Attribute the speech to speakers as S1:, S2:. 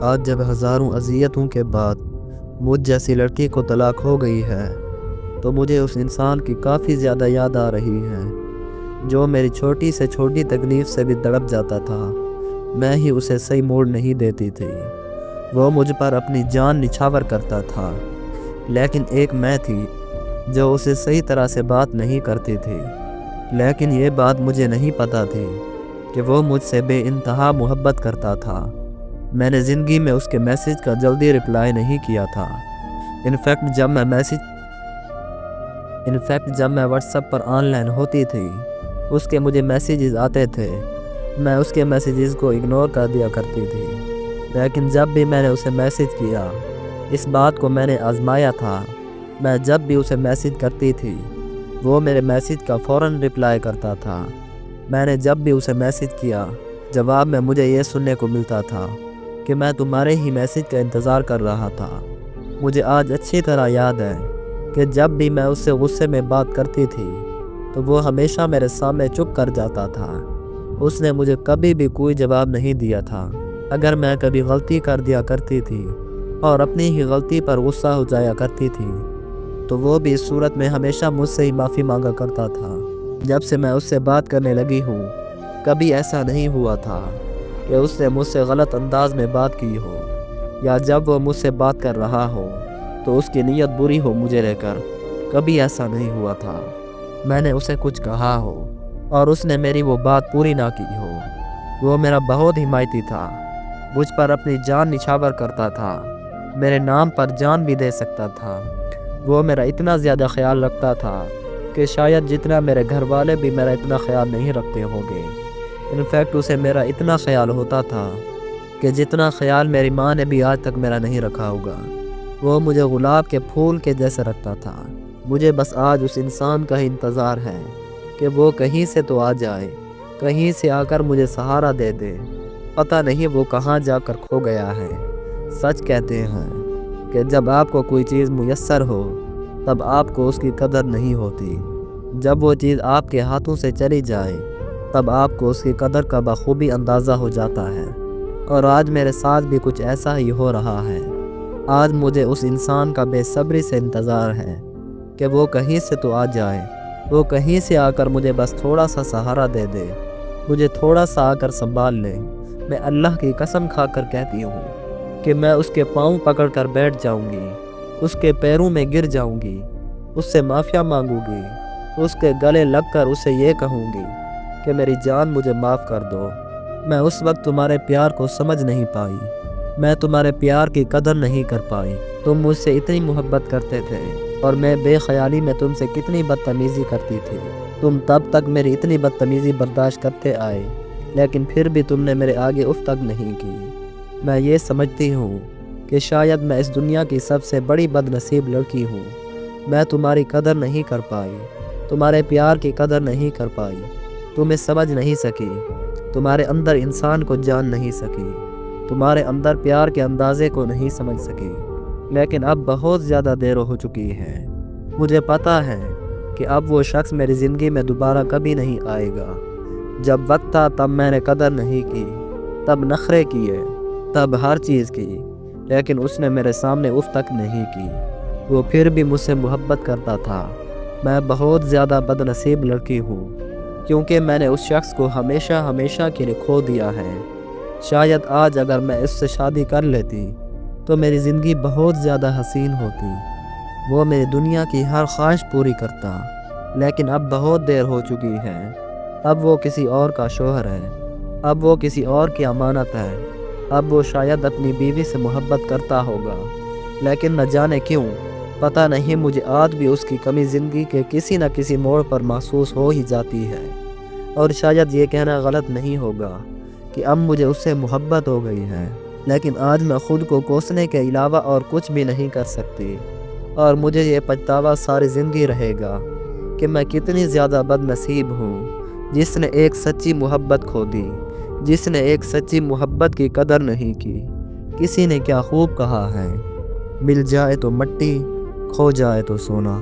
S1: آج جب ہزاروں اذیتوں کے بعد مجھ جیسی لڑکی کو طلاق ہو گئی ہے تو مجھے اس انسان کی کافی زیادہ یاد آ رہی ہے جو میری چھوٹی سے چھوٹی تکلیف سے بھی تڑپ جاتا تھا۔ میں ہی اسے صحیح موڑ نہیں دیتی تھی۔ وہ مجھ پر اپنی جان نچھاور کرتا تھا، لیکن ایک میں تھی جو اسے صحیح طرح سے بات نہیں کرتی تھی۔ لیکن یہ بات مجھے نہیں پتہ تھی کہ وہ مجھ سے بے انتہا محبت کرتا تھا۔ میں نے زندگی میں اس کے میسیج کا جلدی رپلائی نہیں کیا تھا۔ انفیکٹ جب میں what's app per on line ہوتی تھی، اس کے مجھے میسیجز آتے تھے، میں اس کے میسیجز کو اگنور کر دیا کرتی تھی۔ لیکن جب بھی میں نے اسے میسیج کیا، اس بات کو میں نے آزمایا تھا، میں جب بھی اسے میسیج کرتی تھی وہ میرے میسیج کا فوراً رپلائی کرتا تھا۔ میں نے جب بھی اسے میسیج کیا، جواب میں مجھے یہ سننے کو ملتا تھا کہ میں تمہارے ہی میسیج کا انتظار کر رہا تھا۔ مجھے آج اچھی طرح یاد ہے کہ جب بھی میں اس سے غصے میں بات کرتی تھی تو وہ ہمیشہ میرے سامنے چپ کر جاتا تھا۔ اس نے مجھے کبھی بھی کوئی جواب نہیں دیا تھا۔ اگر میں کبھی غلطی کر دیا کرتی تھی اور اپنی ہی غلطی پر غصہ ہو جایا کرتی تھی تو وہ بھی اس صورت میں ہمیشہ مجھ سے ہی معافی مانگا کرتا تھا۔ جب سے میں اس سے بات کرنے لگی ہوں، کبھی ایسا نہیں ہوا تھا کہ اس نے مجھ سے غلط انداز میں بات کی ہو، یا جب وہ مجھ سے بات کر رہا ہو تو اس کی نیت بری ہو مجھے لے کر۔ کبھی ایسا نہیں ہوا تھا میں نے اسے کچھ کہا ہو اور اس نے میری وہ بات پوری نہ کی ہو۔ وہ میرا بہت حمایتی تھا، مجھ پر اپنی جان نچھاور کرتا تھا، میرے نام پر جان بھی دے سکتا تھا۔ وہ میرا اتنا زیادہ خیال رکھتا تھا کہ شاید جتنا میرے گھر والے بھی میرا اتنا خیال نہیں رکھتے ہوں گے۔ انفیکٹ اسے میرا اتنا خیال ہوتا تھا کہ جتنا خیال میری ماں نے بھی آج تک میرا نہیں رکھا ہوگا۔ وہ مجھے گلاب کے پھول کے جیسے رکھتا تھا۔ مجھے بس آج اس انسان کا ہی انتظار ہے کہ وہ کہیں سے تو آ جائے، کہیں سے آ کر مجھے سہارا دے دے۔ پتہ نہیں وہ کہاں جا کر کھو گیا ہے۔ سچ کہتے ہیں کہ جب آپ کو کوئی چیز میسر ہو تب آپ کو اس کی قدر نہیں ہوتی۔ جب وہ چیز آپ کے ہاتھوں سے چلی جائے تب آپ کو اس کی قدر کا بخوبی اندازہ ہو جاتا ہے۔ اور آج میرے ساتھ بھی کچھ ایسا ہی ہو رہا ہے۔ آج مجھے اس انسان کا بے صبری سے انتظار ہے کہ وہ کہیں سے تو آ جائے، وہ کہیں سے آ کر مجھے بس تھوڑا سا سہارا دے دے، مجھے تھوڑا سا آ کر سنبھال لے۔ میں اللہ کی قسم کھا کر کہتی ہوں کہ میں اس کے پاؤں پکڑ کر بیٹھ جاؤں گی، اس کے پیروں میں گر جاؤں گی، اس سے معافیا مانگوں گی، اس کے گلے لگ کر اسے یہ کہوں گی کہ میری جان مجھے معاف کر دو۔ میں اس وقت تمہارے پیار کو سمجھ نہیں پائی، میں تمہارے پیار کی قدر نہیں کر پائی۔ تم مجھ سے اتنی محبت کرتے تھے اور میں بے خیالی میں تم سے کتنی بدتمیزی کرتی تھی۔ تم تب تک میری اتنی بدتمیزی برداشت کرتے آئے، لیکن پھر بھی تم نے میرے آگے اف تک نہیں کی۔ میں یہ سمجھتی ہوں کہ شاید میں اس دنیا کی سب سے بڑی بد نصیب لڑکی ہوں۔ میں تمہاری قدر نہیں کر پائی، تمہارے پیار کی قدر نہیں کر پائی، تمہیں سمجھ نہیں سکی، تمہارے اندر انسان کو جان نہیں سکی، تمہارے اندر پیار کے اندازے کو نہیں سمجھ سکی۔ لیکن اب بہت زیادہ دیر ہو چکی ہے۔ مجھے پتہ ہے کہ اب وہ شخص میری زندگی میں دوبارہ کبھی نہیں آئے گا۔ جب وقت تھا تب میں نے قدر نہیں کی، تب نخرے کیے، تب ہر چیز کی، لیکن اس نے میرے سامنے اف تک نہیں کی۔ وہ پھر بھی مجھ سے محبت کرتا تھا۔ میں بہت زیادہ بد نصیب لڑکی ہوں کیونکہ میں نے اس شخص کو ہمیشہ کے لیے کھو دیا ہے۔ شاید آج اگر میں اس سے شادی کر لیتی تو میری زندگی بہت زیادہ حسین ہوتی، وہ میری دنیا کی ہر خواہش پوری کرتا۔ لیکن اب بہت دیر ہو چکی ہے۔ اب وہ کسی اور کا شوہر ہے، اب وہ کسی اور کی امانت ہے، اب وہ شاید اپنی بیوی سے محبت کرتا ہوگا، لیکن نہ جانے کیوں، پتہ نہیں مجھے آج بھی اس کی کمی زندگی کے کسی نہ کسی موڑ پر محسوس ہو ہی جاتی ہے۔ اور شاید یہ کہنا غلط نہیں ہوگا کہ اب مجھے اس سے محبت ہو گئی ہے، لیکن آج میں خود کو کوسنے کے علاوہ اور کچھ بھی نہیں کر سکتی، اور مجھے یہ پچھتاوا ساری زندگی رہے گا کہ میں کتنی زیادہ بد نصیب ہوں جس نے ایک سچی محبت کھو دی، جس نے ایک سچی محبت کی قدر نہیں کی۔ کسی نے کیا خوب کہا ہے، مل جائے تو مٹی، کھو جائے تو سونا۔